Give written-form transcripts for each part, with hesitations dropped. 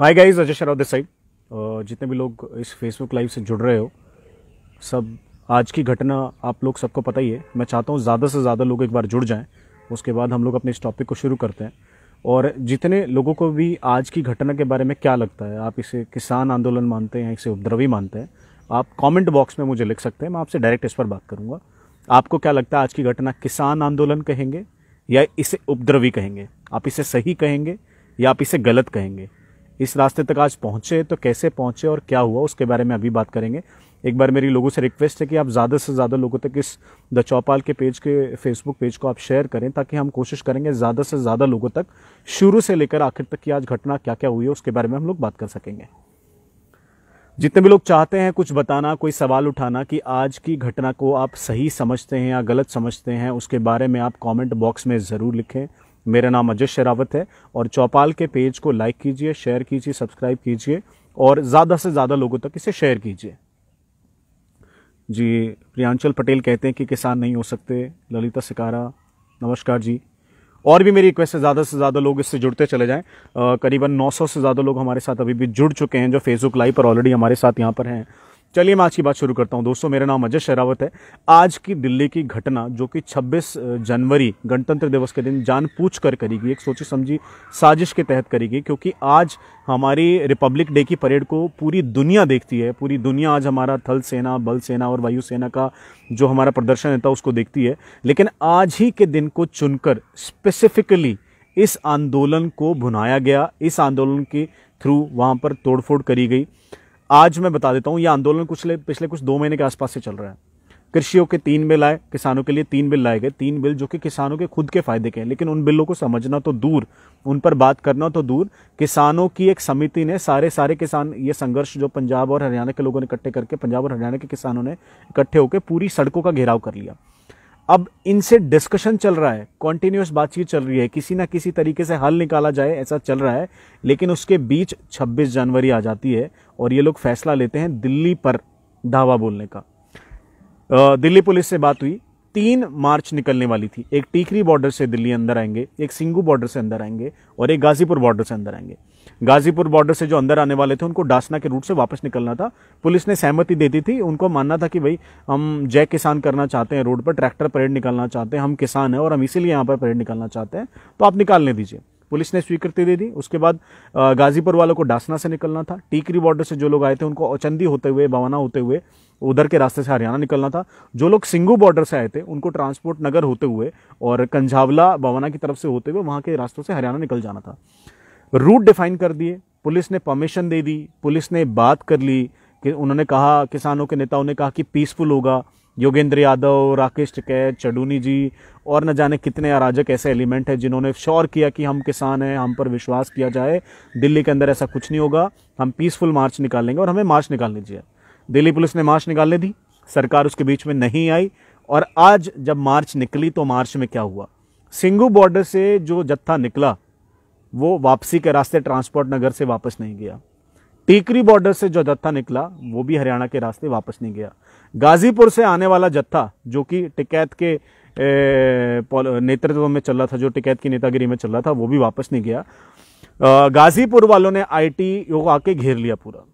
Hi guys, Ajay Sharav this side. जितने भी लोग इस फेसबुक लाइव से जुड़ रहे हो, सब आज की घटना आप लोग सबको पता ही है। मैं चाहता हूँ ज़्यादा से ज़्यादा लोग एक बार जुड़ जाएं, उसके बाद हम लोग अपने इस टॉपिक को शुरू करते हैं। और जितने लोगों को भी आज की घटना के बारे में क्या लगता है, आप इसे किसान आंदोलन मानते हैं, इसे उपद्रवी मानते हैं, आप कमेंट बॉक्स में मुझे लिख सकते हैं। मैं आपसे डायरेक्ट इस पर बात करूँगा। आपको क्या लगता है, आज की घटना किसान आंदोलन कहेंगे या इसे उपद्रवी कहेंगे? आप इसे सही कहेंगे या आप इसे गलत कहेंगे? इस रास्ते तक आज पहुंचे तो कैसे पहुंचे और क्या हुआ, उसके बारे में अभी बात करेंगे। एक बार मेरी लोगों से रिक्वेस्ट है कि आप ज़्यादा से ज़्यादा लोगों तक इस द चौपाल के पेज के फेसबुक पेज को आप शेयर करें, ताकि हम कोशिश करेंगे ज़्यादा से ज़्यादा लोगों तक शुरू से लेकर आखिर तक की आज घटना क्या क्या हुई है उसके बारे में हम लोग बात कर सकेंगे। जितने भी लोग चाहते हैं कुछ बताना, कोई सवाल उठाना कि आज की घटना को आप सही समझते हैं या गलत समझते हैं, उसके बारे में आप कमेंट बॉक्स में ज़रूर लिखें। मेरा नाम अजय शेरावत है और चौपाल के पेज को लाइक कीजिए, शेयर कीजिए, सब्सक्राइब कीजिए और ज़्यादा से ज़्यादा लोगों तक इसे शेयर कीजिए। जी, प्रियांचल पटेल कहते हैं कि किसान नहीं हो सकते। ललिता सिकारा, नमस्कार जी। और भी मेरी रिक्वेस्ट है, ज़्यादा से ज़्यादा लोग इससे जुड़ते चले जाएं। करीबन 900 से ज़्यादा लोग हमारे साथ अभी भी जुड़ चुके हैं, जो फेसबुक लाइव पर ऑलरेडी हमारे साथ यहाँ पर हैं। चलिए मैं आज की बात शुरू करता हूं। दोस्तों, मेरा नाम अजय शेरावत है। आज की दिल्ली की घटना, जो कि 26 जनवरी गणतंत्र दिवस के दिन जानबूझकर करी गई, एक सोची समझी साजिश के तहत करी गई, क्योंकि आज हमारी रिपब्लिक डे की परेड को पूरी दुनिया देखती है। पूरी दुनिया आज हमारा थल सेना, बल सेना और वायु सेना का जो हमारा प्रदर्शन था उसको देखती है। लेकिन आज ही के दिन को चुनकर स्पेसिफिकली इस आंदोलन को भुनाया गया, इस आंदोलन के थ्रू वहां पर तोड़फोड़ करी गई। आज मैं बता देता हूं, यह आंदोलन पिछले कुछ 2 महीने के आसपास से चल रहा है। कृषियों के 3 बिल आए, किसानों के लिए 3 बिल लाए गए। 3 बिल जो कि किसानों के खुद के फायदे के हैं, लेकिन उन बिलों को समझना तो दूर, उन पर बात करना तो दूर। किसानों की एक समिति ने सारे किसान, ये संघर्ष जो पंजाब और हरियाणा के लोगों ने इकट्ठे करके, पंजाब और हरियाणा के किसानों ने इकट्ठे होकर पूरी सड़कों का घेराव कर लिया। अब इनसे डिस्कशन चल रहा है, कॉन्टिन्यूस बातचीत चल रही है, किसी ना किसी तरीके से हल निकाला जाए ऐसा चल रहा है। लेकिन उसके बीच 26 जनवरी आ जाती है और ये लोग फैसला लेते हैं दिल्ली पर धावा बोलने का। दिल्ली पुलिस से बात हुई, 3 मार्च निकलने वाली थी। एक टीकरी बॉर्डर से दिल्ली अंदर आएंगे, एक सिंगू बॉर्डर से अंदर आएंगे और एक गाजीपुर बॉर्डर से अंदर आएंगे। गाजीपुर बॉर्डर से जो अंदर आने वाले थे उनको डासना के रूट से वापस निकलना था। पुलिस ने सहमति दे दी थी, उनको मानना था कि भाई हम जय किसान करना चाहते हैं, रोड पर ट्रैक्टर परेड निकालना चाहते हैं, हम किसान हैं और हम इसीलिए यहाँ पर परेड निकालना चाहते हैं, तो आप निकालने दीजिए। पुलिस ने स्वीकृति दे दी। उसके बाद गाजीपुर वालों को डासना से निकलना था। टीकरी बॉर्डर से जो लोग आए थे उनको औचंदी होते हुए, बवाना होते हुए उधर के रास्ते से हरियाणा निकलना था। जो लोग सिंगू बॉर्डर से आए थे उनको ट्रांसपोर्ट नगर होते हुए और कंझावला बवाना की तरफ से होते हुए वहां के रास्तों से हरियाणा निकल जाना था। रूट डिफाइन कर दिए, पुलिस ने परमिशन दे दी, पुलिस ने बात कर ली कि उन्होंने कहा, किसानों के नेताओं ने कहा कि पीसफुल होगा। योगेंद्र यादव, राकेश टिकैत, चडूनी जी और न जाने कितने अराजक ऐसे एलिमेंट हैं जिन्होंने श्योर किया कि हम किसान हैं, हम पर विश्वास किया जाए, दिल्ली के अंदर ऐसा कुछ नहीं होगा, हम पीसफुल मार्च निकालेंगे और हमें मार्च निकाल लीजिए। दिल्ली पुलिस ने मार्च निकालने दी, सरकार उसके बीच में नहीं आई। और आज जब मार्च निकली तो मार्च में क्या हुआ? सिंगू बॉर्डर से जो जत्था निकला वो वापसी के रास्ते ट्रांसपोर्ट नगर से वापस नहीं गया। टीकरी बॉर्डर से जो जत्था निकला वो भी हरियाणा के रास्ते वापस नहीं गया। गाजीपुर से आने वाला जत्था जो कि टिकैत के नेतृत्व में चल रहा था, जो टिकैत की नेतागिरी में चल रहा था, वो भी वापस नहीं गया। गाजीपुर वालों ने आईटी को आके घेर लिया पूरा।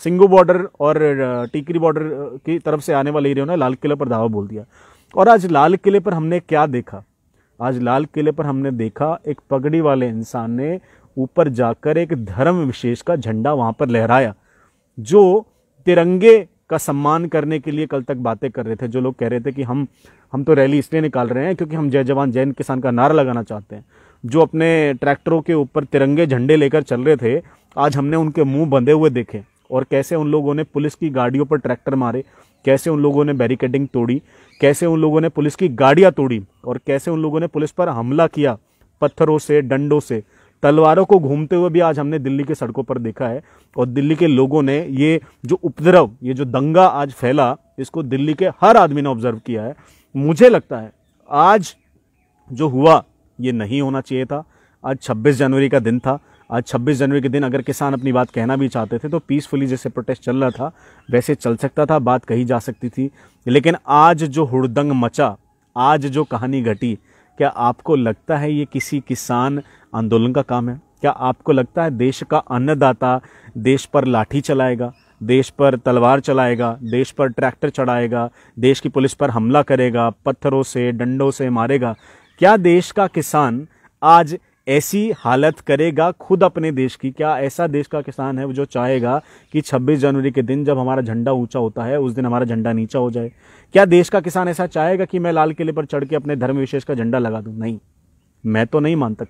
सिंगू बॉर्डर और टीकरी बॉर्डर की तरफ से आने वाले एरिया ने लाल किले पर धावा बोल दिया। और आज लाल किले पर हमने क्या देखा? आज लाल किले पर हमने देखा एक पगड़ी वाले इंसान ने ऊपर जाकर एक धर्म विशेष का झंडा वहां पर लहराया, जो तिरंगे का सम्मान करने के लिए कल तक बातें कर रहे थे। जो लोग कह रहे थे कि हम तो रैली इसलिए निकाल रहे हैं क्योंकि हम जय जवान जय किसान का नारा लगाना चाहते हैं, जो अपने ट्रैक्टरों के ऊपर तिरंगे झंडे लेकर चल रहे थे, आज हमने उनके मुंह बंधे हुए देखे। और कैसे उन लोगों ने पुलिस की गाड़ियों पर ट्रैक्टर मारे, कैसे उन लोगों ने बैरिकेडिंग तोड़ी, कैसे उन लोगों ने पुलिस की गाड़ियां तोड़ी और कैसे उन लोगों ने पुलिस पर हमला किया पत्थरों से, डंडों से, तलवारों को घूमते हुए भी आज हमने दिल्ली के सड़कों पर देखा है। और दिल्ली के लोगों ने ये जो उपद्रव, ये जो दंगा आज फैला, इसको दिल्ली के हर आदमी ने ऑब्जर्व किया है। मुझे लगता है आज जो हुआ ये नहीं होना चाहिए था। आज 26 जनवरी का दिन था। आज 26 जनवरी के दिन अगर किसान अपनी बात कहना भी चाहते थे तो पीसफुली जैसे प्रोटेस्ट चल रहा था वैसे चल सकता था, बात कही जा सकती थी। लेकिन आज जो हुड़दंग मचा, आज जो कहानी घटी, क्या आपको लगता है ये किसी किसान आंदोलन का काम है? क्या आपको लगता है देश का अन्नदाता देश पर लाठी चलाएगा, देश पर तलवार चलाएगा, देश पर ट्रैक्टर चढ़ाएगा, देश की पुलिस पर हमला करेगा, पत्थरों से डंडों से मारेगा? क्या देश का किसान आज ऐसी हालत करेगा खुद अपने देश की? क्या ऐसा देश का किसान है जो चाहेगा कि 26 जनवरी के दिन जब हमारा झंडा ऊंचा होता है उस दिन हमारा झंडा नीचा हो जाए? क्या देश का किसान ऐसा चाहेगा कि मैं लाल किले पर चढ़ के अपने धर्म विशेष का झंडा लगा दूं? नहीं, मैं तो नहीं मानता।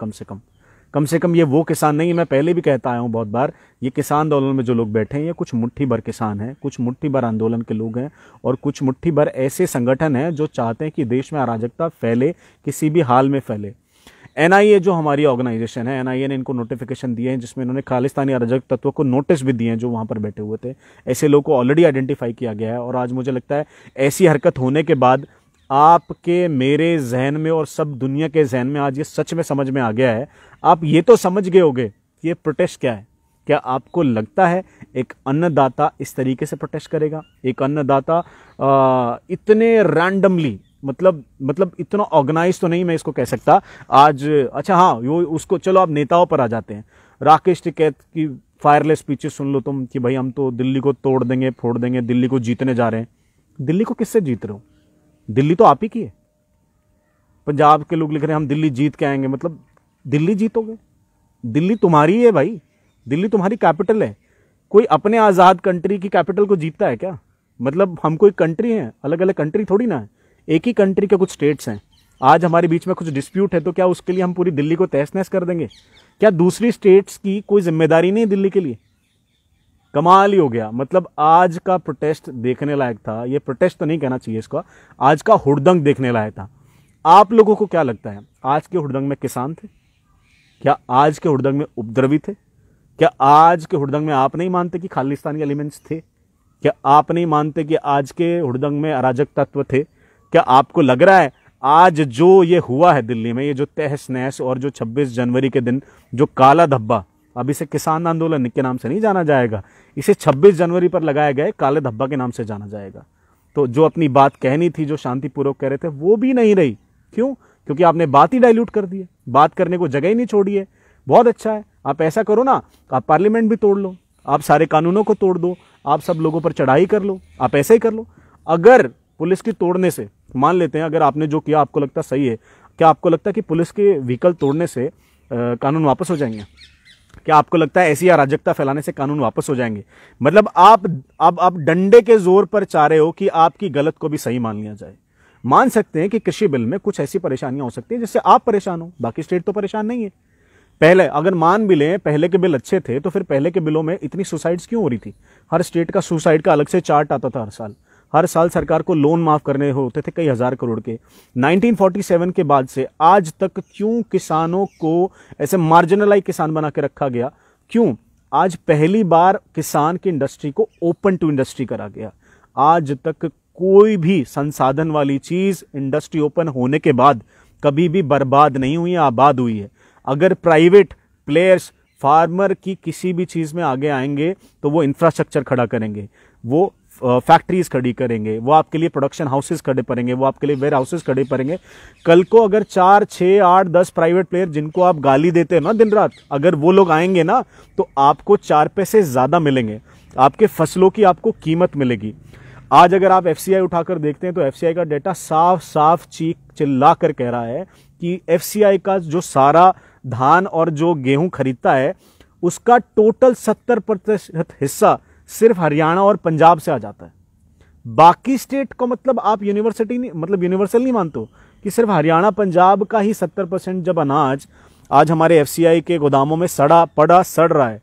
कम से कम ये वो किसान नहीं, मैं पहले भी कहता आया हूं बहुत बार, ये किसान आंदोलन में जो लोग बैठे हैं ये कुछ मुट्ठी भर किसान हैं, कुछ मुट्ठी भर आंदोलन के लोग हैं और कुछ मुट्ठी भर ऐसे संगठन हैं जो चाहते हैं कि देश में अराजकता फैले, किसी भी हाल में फैले। एनआईए जो हमारी ऑर्गेनाइजेशन है, एनआईए ने इनको नोटिफिकेशन दिए हैं जिसमें इन्होंने खालिस्तानी अराजक तत्वों को नोटिस भी दिए हैं जो वहां पर बैठे हुए थे। ऐसे लोगों को ऑलरेडी आइडेंटिफाई किया गया है और आज मुझे लगता है ऐसी हरकत होने के बाद आपके मेरे जहन में और सब दुनिया के जहन में आज ये सच में समझ में आ गया है। आप ये तो समझ गए होंगे कि ये प्रोटेस्ट क्या है। क्या आपको लगता है एक अन्नदाता इस तरीके से प्रोटेस्ट करेगा? एक अन्नदाता इतने रैंडमली, मतलब इतना ऑर्गेनाइज तो नहीं मैं इसको कह सकता आज। अच्छा हाँ, वो उसको चलो आप नेताओं पर आ जाते हैं। राकेश टिकैत की फायरलेस स्पीचेस सुन लो तुम कि भाई हम तो दिल्ली को तोड़ देंगे, फोड़ देंगे, दिल्ली को जीतने जा रहे हैं। दिल्ली को किससे जीत रहे हो? दिल्ली तो आप ही की है। पंजाब के लोग लिख रहे हैं हम दिल्ली जीत के आएंगे, मतलब दिल्ली जीतोगे? दिल्ली तुम्हारी है भाई, दिल्ली तुम्हारी कैपिटल है। कोई अपने आजाद कंट्री की कैपिटल को जीतता है क्या? मतलब हम कोई कंट्री हैं, अलग अलग कंट्री थोड़ी ना है, एक ही कंट्री के कुछ स्टेट्स हैं। आज हमारे बीच में कुछ डिस्प्यूट है तो क्या उसके लिए हम पूरी दिल्ली को तहस नहस कर देंगे? क्या दूसरी स्टेट्स की कोई जिम्मेदारी नहीं दिल्ली के लिए? कमाल ही हो गया। मतलब आज का प्रोटेस्ट देखने लायक था। ये प्रोटेस्ट तो नहीं कहना चाहिए इसको, आज का हुड़दंग देखने लायक था। आप लोगों को क्या लगता है आज के हुड़दंग में किसान थे? क्या आज के हुड़दंग में उपद्रवी थे? क्या आज के हुड़दंग में आप नहीं मानते कि खालिस्तानी एलिमेंट्स थे? क्या आप नहीं मानते कि आज के हुड़दंग में अराजक तत्व थे? क्या आपको लग रहा है आज जो ये हुआ है दिल्ली में, ये जो तहस नहस और जो 26 जनवरी के दिन जो काला धब्बा, अब इसे किसान आंदोलन के नाम से नहीं जाना जाएगा, इसे 26 जनवरी पर लगाए गए काले धब्बा के नाम से जाना जाएगा। तो जो अपनी बात कहनी थी, जो शांतिपूर्वक कह रहे थे, वो भी नहीं रही। क्यों? क्योंकि आपने बात ही डाइल्यूट कर दी है, बात करने को जगह ही नहीं छोड़ी है। बहुत अच्छा है, आप ऐसा करो ना, आप पार्लियामेंट भी तोड़ लो, आप सारे कानूनों को तोड़ दो, आप सब लोगों पर चढ़ाई कर लो, आप ऐसे ही कर लो। अगर पुलिस की तोड़ने से, मान लेते हैं अगर आपने जो किया आपको लगता सही है, क्या आपको लगता है कि पुलिस के व्हीकल तोड़ने से कानून वापस हो जाएंगे? क्या आपको लगता है ऐसी अराजकता फैलाने से कानून वापस हो जाएंगे? मतलब आप डंडे के जोर पर चाह रहे हो कि आपकी गलत को भी सही मान लिया जाए। मान सकते हैं कि कृषि बिल में कुछ ऐसी परेशानियां हो सकती है जिससे आप परेशान हो, बाकी स्टेट तो परेशान नहीं है। पहले अगर मान भी लें पहले के बिल अच्छे थे तो फिर पहले के बिलों में इतनी सुसाइड्स क्यों हो रही थी? हर स्टेट का सुसाइड का अलग से चार्ट आता था। हर साल सरकार को लोन माफ करने होते थे कई हजार करोड़ के। 1947 के बाद से आज तक क्यों किसानों को ऐसे मार्जिनलाइज किसान बना के रखा गया? क्यों? आज पहली बार किसान की इंडस्ट्री को ओपन टू इंडस्ट्री करा गया। आज तक कोई भी संसाधन वाली चीज इंडस्ट्री ओपन होने के बाद कभी भी बर्बाद नहीं हुई है, आबाद हुई है। अगर प्राइवेट प्लेयर्स फार्मर की किसी भी चीज में आगे आएंगे तो वो इंफ्रास्ट्रक्चर खड़ा करेंगे, वो फैक्ट्रीज खड़ी करेंगे, वो आपके लिए प्रोडक्शन हाउसेस खड़े करेंगे, वो आपके लिए वेयर हाउसेस खड़े करेंगे। कल को अगर 4, 6, 8, 10 प्राइवेट प्लेयर जिनको आप गाली देते हैं ना दिन रात, अगर वो लोग आएंगे ना तो आपको 4 पैसे ज्यादा मिलेंगे, आपके फसलों की आपको कीमत मिलेगी। आज अगर आप एफसीआई उठाकर देखते हैं तो एफसीआई का डेटा साफ साफ चीख चिल्ला कर कह रहा है कि एफसीआई का जो सारा धान और जो गेहूं खरीदता है उसका टोटल 70% हिस्सा सिर्फ हरियाणा और पंजाब से आ जाता है। बाकी स्टेट को मतलब आप यूनिवर्सल नहीं मानते हो कि सिर्फ हरियाणा पंजाब का ही 70% जब अनाज आज हमारे एफसीआई के गोदामों में सड़ रहा है,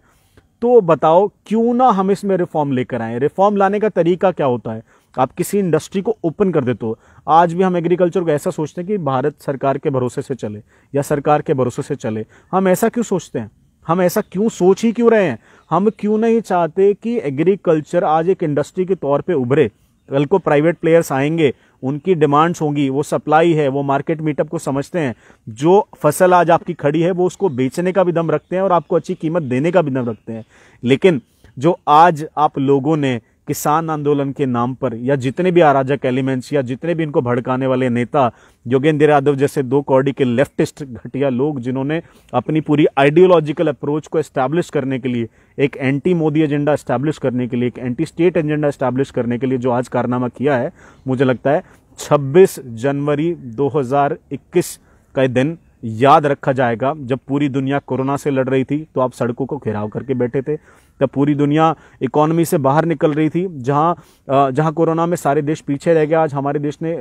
तो बताओ क्यों ना हम इसमें रिफॉर्म लेकर आए। रिफॉर्म लाने का तरीका क्या होता है? आप किसी इंडस्ट्री को ओपन कर देते हो। आज भी हम एग्रीकल्चर को ऐसा सोचते हैं कि भारत सरकार के भरोसे से चले या सरकार के भरोसे से चले। हम ऐसा क्यों सोचते हैं? हम ऐसा क्यों सोच ही क्यों रहे हैं? हम क्यों नहीं चाहते कि एग्रीकल्चर आज एक इंडस्ट्री के तौर पे उभरे? कल को प्राइवेट प्लेयर्स आएंगे, उनकी डिमांड्स होंगी, वो सप्लाई है, वो मार्केट मीटअप को समझते हैं। जो फसल आज आपकी खड़ी है वो उसको बेचने का भी दम रखते हैं और आपको अच्छी कीमत देने का भी दम रखते हैं। लेकिन जो आज आप लोगों ने किसान आंदोलन के नाम पर या जितने भी अराजक एलिमेंट्स या जितने भी इनको भड़काने वाले नेता, योगेंद्र यादव जैसे दो कौड़ी के लेफ्टिस्ट घटिया लोग जिन्होंने अपनी पूरी आइडियोलॉजिकल अप्रोच को एस्टैब्लिश करने के लिए, एक एंटी मोदी एजेंडा एस्टैब्लिश करने के लिए, एक एंटी स्टेट एजेंडा एस्टैब्लिश करने के लिए जो आज कारनामा किया है, मुझे लगता है 26 जनवरी 2021 का दिन याद रखा जाएगा। जब पूरी दुनिया कोरोना से लड़ रही थी तो आप सड़कों को घेराव करके बैठे थे, तब पूरी दुनिया इकोनॉमी से बाहर निकल रही थी, जहां कोरोना में सारे देश पीछे रह गए। आज हमारे देश ने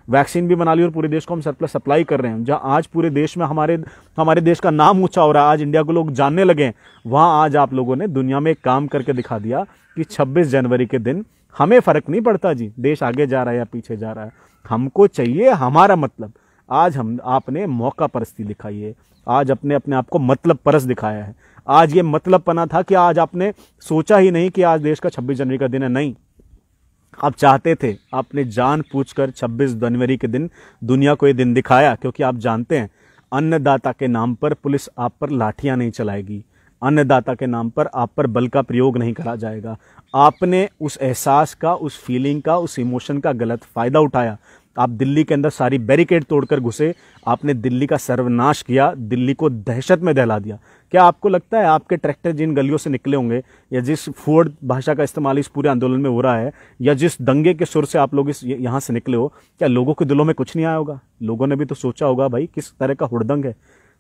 वैक्सीन भी बना ली और पूरे देश को हम सरप्लस सप्लाई कर रहे हैं। जहां आज पूरे देश में हमारे देश का नाम ऊंचा हो रहा है, आज इंडिया को लोग जानने लगे, वहां आज आप लोगों ने दुनिया में एक काम करके दिखा दिया कि 26 जनवरी के दिन हमें फर्क नहीं पड़ता जी देश आगे जा रहा है या पीछे जा रहा है, हमको चाहिए हमारा मतलब। आज आपने मौका परस्ती दिखाई है, आज अपने आप को मतलब परस दिखाया है। आज ये मतलब पना था कि आज आपने सोचा ही नहीं कि आज देश का 26 जनवरी का दिन है, नहीं, आप चाहते थे, आपने जान पूछकर 26 जनवरी के दिन दुनिया को ये दिन दिखाया, क्योंकि आप जानते हैं अन्नदाता के नाम पर पुलिस आप पर लाठियां नहीं चलाएगी, अन्नदाता के नाम पर आप पर बल का प्रयोग नहीं करा जाएगा। आपने उस एहसास का, उस फीलिंग का, उस इमोशन का गलत फायदा उठाया। आप दिल्ली के अंदर सारी बैरिकेड तोड़कर घुसे, आपने दिल्ली का सर्वनाश किया, दिल्ली को दहशत में दहला दिया। क्या आपको लगता है आपके ट्रैक्टर जिन गलियों से निकले होंगे या जिस फुअर्ड भाषा का इस्तेमाल इस पूरे आंदोलन में हो रहा है या जिस दंगे के सुर से आप लोग यहाँ से निकले हो, क्या लोगों के दिलों में कुछ नहीं आया होगा? लोगों ने भी तो सोचा होगा भाई किस तरह का हुड़दंग है।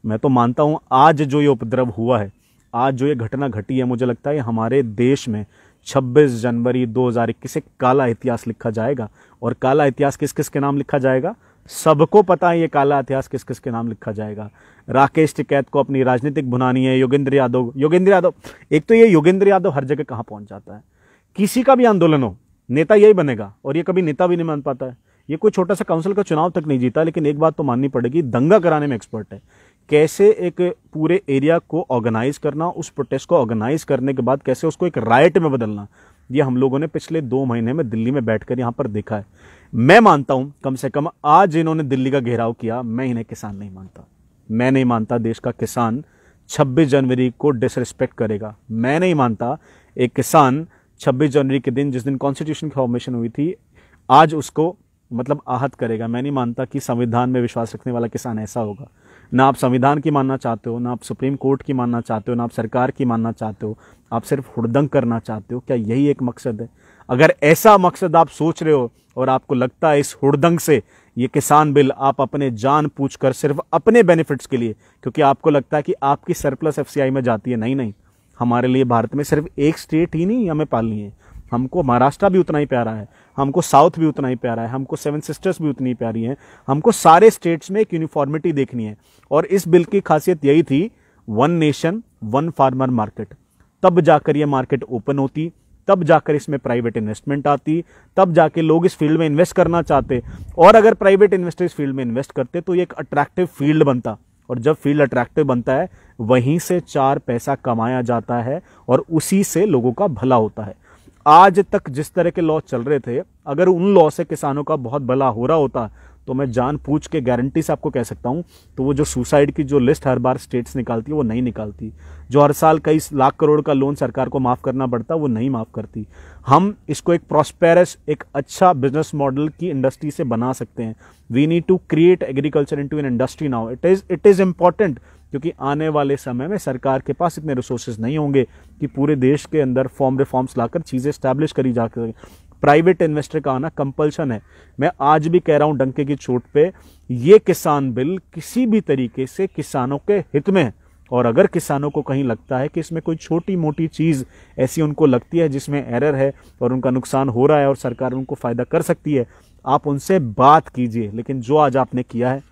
मैं तो मानता हूँ आज जो ये उपद्रव हुआ है, आज जो ये घटना घटी है, मुझे लगता है हमारे देश में 26 जनवरी 2021 एक काला इतिहास लिखा जाएगा। और काला इतिहास किस किस के नाम लिखा जाएगा? सबको पता है ये काला इतिहास किस किस के नाम लिखा जाएगा। राकेश टिकैत को अपनी राजनीतिक भुनानी है, योगेंद्र यादव, एक तो ये योगेंद्र यादव हर जगह कहाँ पहुंच जाता है। किसी का भी आंदोलन हो नेता यही बनेगा, और ये कभी नेता भी नहीं मान पाता है। ये कोई छोटा सा काउंसिल का चुनाव तक नहीं जीता, लेकिन एक बात तो माननी पड़ेगी, दंगा कराने में एक्सपर्ट है। कैसे एक पूरे एरिया को ऑर्गेनाइज करना, उस प्रोटेस्ट को ऑर्गेनाइज करने के बाद कैसे उसको एक राइट में बदलना, ये हम लोगों ने पिछले 2 महीने में दिल्ली में बैठकर यहाँ पर देखा है। मैं मानता हूं कम से कम आज इन्होंने दिल्ली का घेराव किया, मैं इन्हें किसान नहीं मानता। मैं नहीं मानता देश का किसान 26 जनवरी को डिसरिस्पेक्ट करेगा। मैं नहीं मानता एक किसान 26 जनवरी के दिन, जिस दिन कॉन्स्टिट्यूशन की फॉर्मेशन हुई थी, आज उसको मतलब आहत करेगा। मैं नहीं मानता कि संविधान में विश्वास रखने वाला किसान ऐसा होगा। ना आप संविधान की मानना चाहते हो, ना आप सुप्रीम कोर्ट की मानना चाहते हो, ना आप सरकार की मानना चाहते हो, आप सिर्फ हुड़दंग करना चाहते हो। क्या यही एक मकसद है? अगर ऐसा मकसद आप सोच रहे हो और आपको लगता है इस हुड़दंग से ये किसान बिल आप अपने जान पूछकर सिर्फ अपने बेनिफिट्स के लिए, क्योंकि आपको लगता है कि आपकी सरप्लस एफसीआई में जाती है, नहीं, हमारे लिए भारत में सिर्फ एक स्टेट ही नहीं हमें पालनी है। हमको महाराष्ट्र भी उतना ही प्यारा है, हमको साउथ भी उतना ही प्यारा है, हमको 7 सिस्टर्स भी उतनी प्यारी हैं, हमको सारे स्टेट्स में एक यूनिफॉर्मिटी देखनी है। और इस बिल की खासियत यही थी, 1 नेशन 1 फार्मर मार्केट। तब जाकर ये मार्केट ओपन होती, तब जाकर इसमें प्राइवेट इन्वेस्टमेंट आती, तब जाके लोग इस फील्ड में इन्वेस्ट करना चाहते। और अगर प्राइवेट इन्वेस्टर इस फील्ड में इन्वेस्ट करते तो ये एक अट्रैक्टिव फील्ड बनता, और जब फील्ड अट्रैक्टिव बनता है वहीं से 4 पैसा कमाया जाता है और उसी से लोगों का भला होता है। आज तक जिस तरह के लॉ चल रहे थे, अगर उन लॉ से किसानों का बहुत भला हो रहा होता तो मैं जान पूछ के गारंटी से आपको कह सकता हूं, तो वो जो सुसाइड की जो लिस्ट हर बार स्टेट्स निकालती है वो नहीं निकालती। जो हर साल कई लाख करोड़ का लोन सरकार को माफ करना पड़ता वो नहीं माफ करती। हम इसको एक प्रॉस्पेरस, एक अच्छा बिजनेस मॉडल की इंडस्ट्री से बना सकते हैं। We need to create agriculture into an industry now. It is important, क्योंकि आने वाले समय में सरकार के पास इतने रिसोर्सेज नहीं होंगे कि पूरे देश के अंदर रिफॉर्म्स लाकर चीजें स्टैब्लिश करी जा सके। प्राइवेट इन्वेस्टर का आना कंपल्शन है। मैं आज भी कह रहा हूं डंके की चोट पे, ये किसान बिल किसी भी तरीके से किसानों के हित में है। और अगर किसानों को कहीं लगता है कि इसमें कोई छोटी मोटी चीज ऐसी उनको लगती है जिसमें एरर है और उनका नुकसान हो रहा है और सरकार उनको फायदा कर सकती है, आप उनसे बात कीजिए। लेकिन जो आज आपने किया है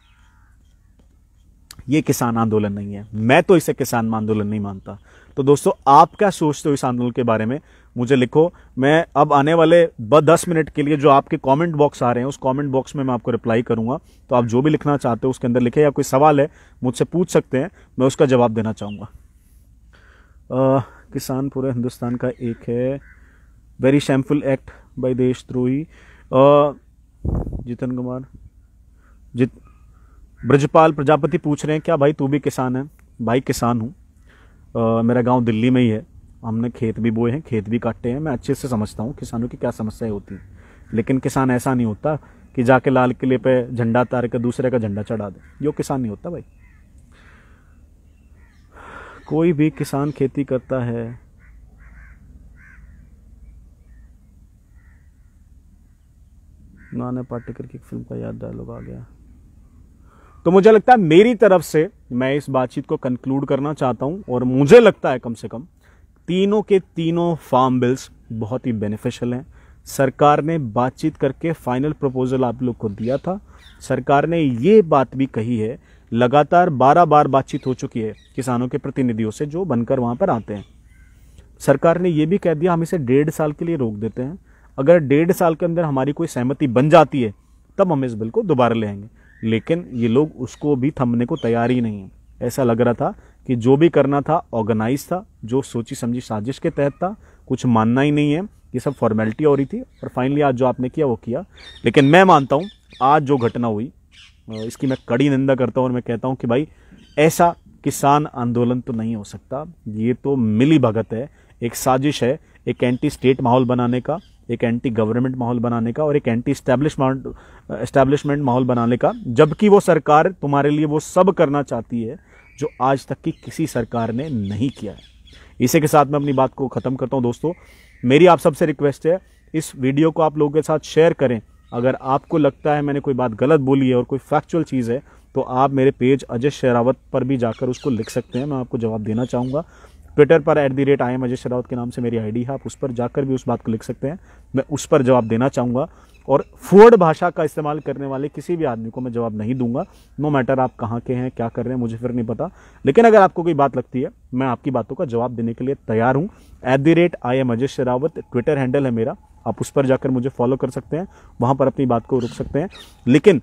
ये किसान आंदोलन नहीं है। मैं तो इसे किसान आंदोलन नहीं मानता। तो दोस्तों, आप क्या सोचते हो इस आंदोलन के बारे में, मुझे लिखो। मैं अब आने वाले 10 मिनट के लिए जो आपके कमेंट बॉक्स आ रहे हैं उस कमेंट बॉक्स में मैं आपको रिप्लाई करूंगा। तो आप जो भी लिखना चाहते हो उसके अंदर लिखे, या कोई सवाल है मुझसे पूछ सकते हैं, मैं उसका जवाब देना चाहूंगा। किसान पूरे हिंदुस्तान का एक है, वेरी शैमफुल एक्ट बाय देशद्रोही। जितन कुमार ब्रजपाल प्रजापति पूछ रहे हैं क्या भाई तू भी किसान है? भाई किसान हूँ, मेरा गांव दिल्ली में ही है। हमने खेत भी बोए हैं, खेत भी काटे हैं, मैं अच्छे से समझता हूँ किसानों की क्या समस्याएं होती हैं। लेकिन किसान ऐसा नहीं होता कि जाके लाल किले पे झंडा तार के दूसरे का झंडा चढ़ा दे, यो किसान नहीं होता भाई। कोई भी किसान खेती करता है, नाना पाटेकर की फिल्म का याद डायलॉग आ गया। तो मुझे लगता है मेरी तरफ से मैं इस बातचीत को कंक्लूड करना चाहता हूं, और मुझे लगता है कम से कम तीनों के तीनों फार्म बिल्स बहुत ही बेनिफिशियल हैं। सरकार ने बातचीत करके फाइनल प्रपोजल आप लोग को दिया था। सरकार ने ये बात भी कही है, लगातार 12 बार बातचीत हो चुकी है किसानों के प्रतिनिधियों से जो बनकर वहां पर आते हैं। सरकार ने यह भी कह दिया हम इसे 1.5 साल के लिए रोक देते हैं, अगर 1.5 साल के अंदर हमारी कोई सहमति बन जाती है तब हम इस बिल को दोबारा ले आएंगे। लेकिन ये लोग उसको भी थमने को तैयार ही नहीं है। ऐसा लग रहा था कि जो भी करना था ऑर्गेनाइज था, जो सोची समझी साजिश के तहत था, कुछ मानना ही नहीं है, ये सब फॉर्मेलिटी हो रही थी, और फाइनली आज जो आपने किया वो किया। लेकिन मैं मानता हूं आज जो घटना हुई इसकी मैं कड़ी निंदा करता हूं, और मैं कहता हूं कि भाई ऐसा किसान आंदोलन तो नहीं हो सकता। ये तो मिली भगत है, एक साजिश है, एक एंटी स्टेट माहौल बनाने का, एक एंटी गवर्नमेंट माहौल बनाने का, और एक एंटी एस्टैब्लिशमेंट माहौल बनाने का। जबकि वो सरकार तुम्हारे लिए वो सब करना चाहती है जो आज तक की किसी सरकार ने नहीं किया है। इसी के साथ मैं अपनी बात को खत्म करता हूं। दोस्तों, मेरी आप सबसे रिक्वेस्ट है, इस वीडियो को आप लोगों के साथ शेयर करें। अगर आपको लगता है मैंने कोई बात गलत बोली है और कोई फैक्चुअल चीज़ है तो आप मेरे पेज अजय शेरावत पर भी जाकर उसको लिख सकते हैं, मैं आपको जवाब देना चाहूँगा। ट्विटर पर @IM अजय शेरावत के नाम से मेरी आईडी है, आप उस पर जाकर भी उस बात को लिख सकते हैं, मैं उस पर जवाब देना चाहूँगा। और फुअड भाषा का इस्तेमाल करने वाले किसी भी आदमी को मैं जवाब नहीं दूंगा, नो मैटर आप कहाँ के हैं, क्या कर रहे हैं, मुझे फिर नहीं पता। लेकिन अगर आपको कोई बात लगती है, मैं आपकी बातों का जवाब देने के लिए तैयार हूँ। @IM Ajay Sherawat Twitter handle है मेरा, आप उस पर जाकर मुझे फॉलो कर सकते हैं, वहाँ पर अपनी बात को रुक सकते हैं। लेकिन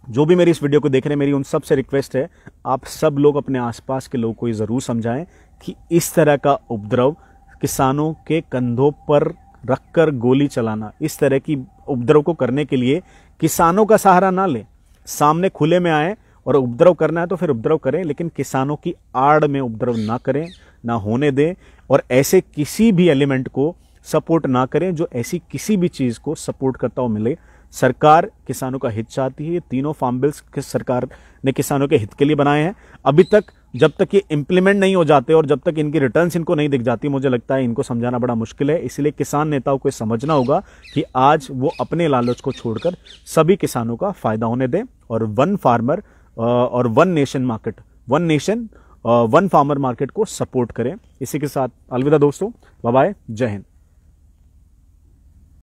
जो भी मेरी इस वीडियो को देख रहे हैं, मेरी उन सब से रिक्वेस्ट है, आप सब लोग अपने आसपास के लोगों को ये ज़रूर समझाएं कि इस तरह का उपद्रव किसानों के कंधों पर रखकर गोली चलाना, इस तरह की उपद्रव को करने के लिए किसानों का सहारा ना लें। सामने खुले में आए और उपद्रव करना है तो फिर उपद्रव करें, लेकिन किसानों की आड़ में उपद्रव ना करें, ना होने दें। और ऐसे किसी भी एलिमेंट को सपोर्ट ना करें जो ऐसी किसी भी चीज़ को सपोर्ट करता हुआ मिले। सरकार किसानों का हित चाहती है। ये तीनों फार्म बिल्स सरकार ने किसानों के हित के लिए बनाए हैं। अभी तक जब तक ये इंप्लीमेंट नहीं हो जाते और जब तक इनकी रिटर्न्स इनको नहीं दिख जाती, मुझे लगता है इनको समझाना बड़ा मुश्किल है। इसलिए किसान नेताओं को समझना होगा कि आज वो अपने लालच को छोड़कर सभी किसानों का फायदा होने दें, और वन फार्मर और one nation market, one nation one farmer market को सपोर्ट करें। इसी के साथ अलविदा दोस्तों, बाय बाय, जय हिंद।